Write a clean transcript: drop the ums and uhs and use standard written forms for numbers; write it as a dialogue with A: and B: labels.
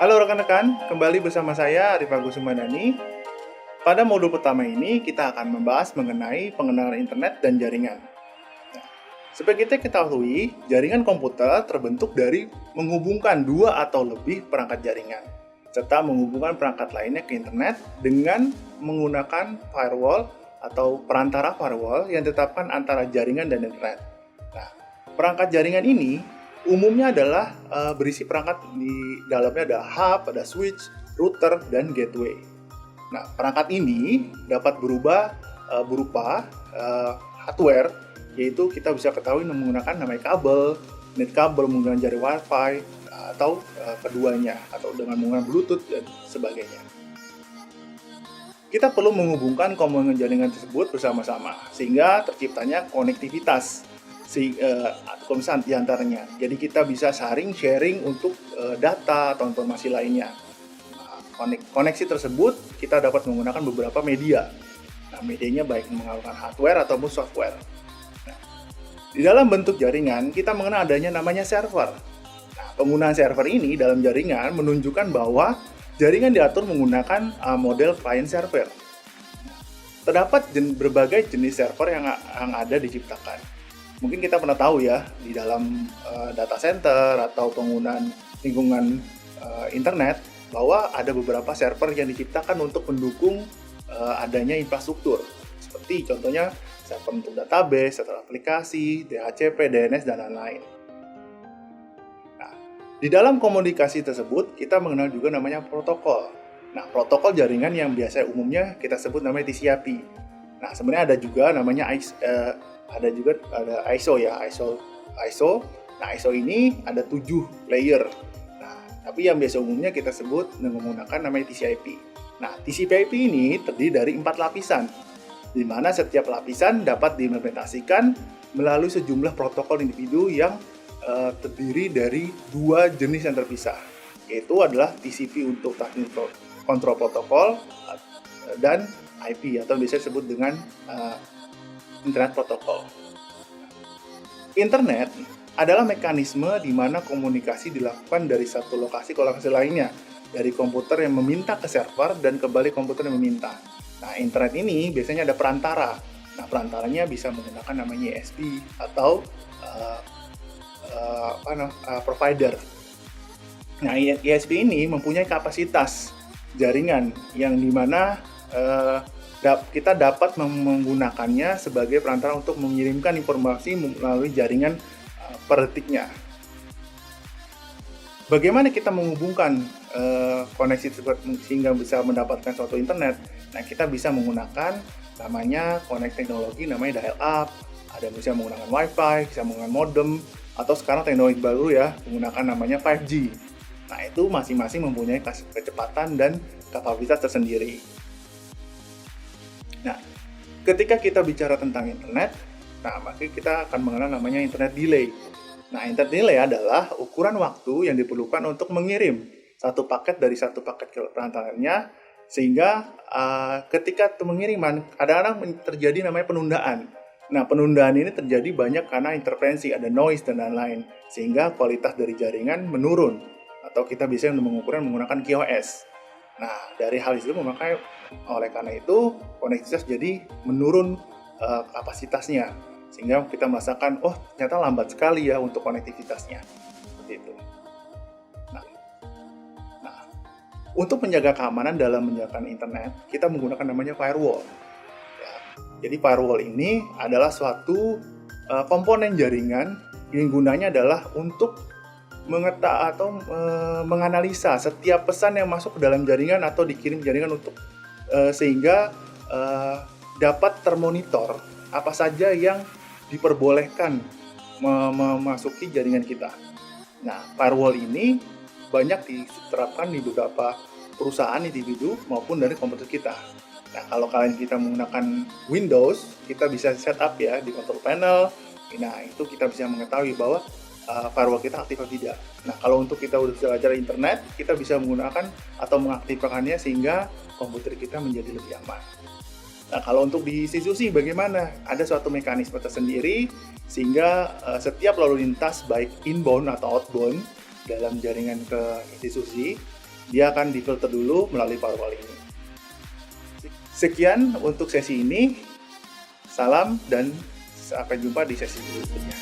A: Halo rekan-rekan, kembali bersama saya Arif Agus Sumadani. Pada modul pertama ini kita akan membahas mengenai pengenalan internet dan jaringan. Nah, seperti kita ketahui, jaringan komputer terbentuk dari menghubungkan dua atau lebih perangkat jaringan, serta menghubungkan perangkat lainnya ke internet dengan menggunakan firewall atau perantara firewall yang ditetapkan antara jaringan dan internet. Nah, perangkat jaringan ini umumnya adalah berisi perangkat di dalamnya ada hub, ada switch, router, dan gateway. Nah, perangkat ini dapat berubah berupa hardware, yaitu kita bisa ketahui menggunakan namanya kabel, net kabel, menggunakan jaring wifi, atau keduanya, atau dengan menggunakan bluetooth dan sebagainya. Kita perlu menghubungkan komponen jaringan tersebut bersama-sama, sehingga terciptanya konektivitas atau misalnya diantaranya. Jadi kita bisa sharing untuk data atau informasi lainnya. Koneksi tersebut kita dapat menggunakan beberapa media. Nah, medianya baik menggunakan hardware ataupun software. Nah, di dalam bentuk jaringan kita mengenal adanya namanya server. Nah, penggunaan server ini dalam jaringan menunjukkan bahwa jaringan diatur menggunakan model client server. Nah, terdapat berbagai jenis server yang ada diciptakan. Mungkin kita pernah tahu ya, di dalam data center atau penggunaan lingkungan internet, bahwa ada beberapa server yang diciptakan untuk mendukung adanya infrastruktur. Seperti contohnya server untuk database, server aplikasi, DHCP, DNS, dan lain-lain. Nah, di dalam komunikasi tersebut, kita mengenal juga namanya protokol. Nah, protokol jaringan yang biasa umumnya kita sebut namanya TCP. Nah, sebenarnya ada juga namanya ada ISO ya, ISO. Nah, ISO ini ada 7 layer. Nah, tapi yang biasa umumnya kita sebut menggunakan namanya TCP. Nah, TCP ini terdiri dari 4 lapisan, di mana setiap lapisan dapat diimplementasikan melalui sejumlah protokol individu yang terdiri dari 2 jenis yang terpisah, yaitu adalah TCP untuk Technical Control Protocol dan IP atau biasa disebut dengan Internet Protocol. Internet adalah mekanisme di mana komunikasi dilakukan dari satu lokasi ke lokasi lainnya, dari komputer yang meminta ke server dan kembali komputer yang meminta. Nah, internet ini biasanya ada perantara. Nah, perantaranya bisa menggunakan namanya ISP atau provider. Nah, ISP ini mempunyai kapasitas jaringan yang dimana kita dapat menggunakannya sebagai perantara untuk mengirimkan informasi melalui jaringan per detiknya. Bagaimana kita menghubungkan koneksi tersebut sehingga bisa mendapatkan suatu internet? Nah, kita bisa menggunakan namanya teknologi namanya dial up, ada yang bisa menggunakan wifi, bisa menggunakan modem, atau sekarang teknologi baru ya, menggunakan namanya 5G. Nah, itu masing-masing mempunyai kecepatan dan kapasitas tersendiri. Nah, ketika kita bicara tentang internet, maka kita akan mengenal namanya internet delay. Nah, internet delay adalah ukuran waktu yang diperlukan untuk mengirim satu paket dari satu paket ke perantaranya, sehingga ketika pengiriman kadang-kadang terjadi namanya penundaan. Nah, penundaan ini terjadi banyak karena interferensi, ada noise dan lain-lain, sehingga kualitas dari jaringan menurun, atau kita bisa mengukurnya menggunakan QoS. Nah, dari hal itu oleh karena itu konektivitas jadi menurun kapasitasnya, sehingga kita merasakan ternyata lambat sekali ya untuk konektivitasnya, seperti itu. Nah, untuk menjaga keamanan dalam menjalankan internet, kita menggunakan namanya firewall. Ya, jadi firewall ini adalah suatu komponen jaringan yang gunanya adalah untuk menganalisa setiap pesan yang masuk ke dalam jaringan atau dikirim jaringan untuk sehingga dapat termonitor apa saja yang diperbolehkan memasuki jaringan kita. Nah, firewall ini banyak diterapkan di beberapa perusahaan individu maupun dari komputer kita. Nah, kalau kita menggunakan Windows, kita bisa setup ya di control panel. Nah, itu kita bisa mengetahui bahwa firewall kita aktif atau tidak. Nah, kalau untuk kita udah belajar internet, kita bisa menggunakan atau mengaktifkannya sehingga komputer kita menjadi lebih aman. Nah, kalau untuk di institusi bagaimana? Ada suatu mekanisme tersendiri sehingga setiap lalu lintas baik inbound atau outbound dalam jaringan ke institusi dia akan difilter dulu melalui firewall ini. Sekian untuk sesi ini. Salam dan sampai jumpa di sesi berikutnya.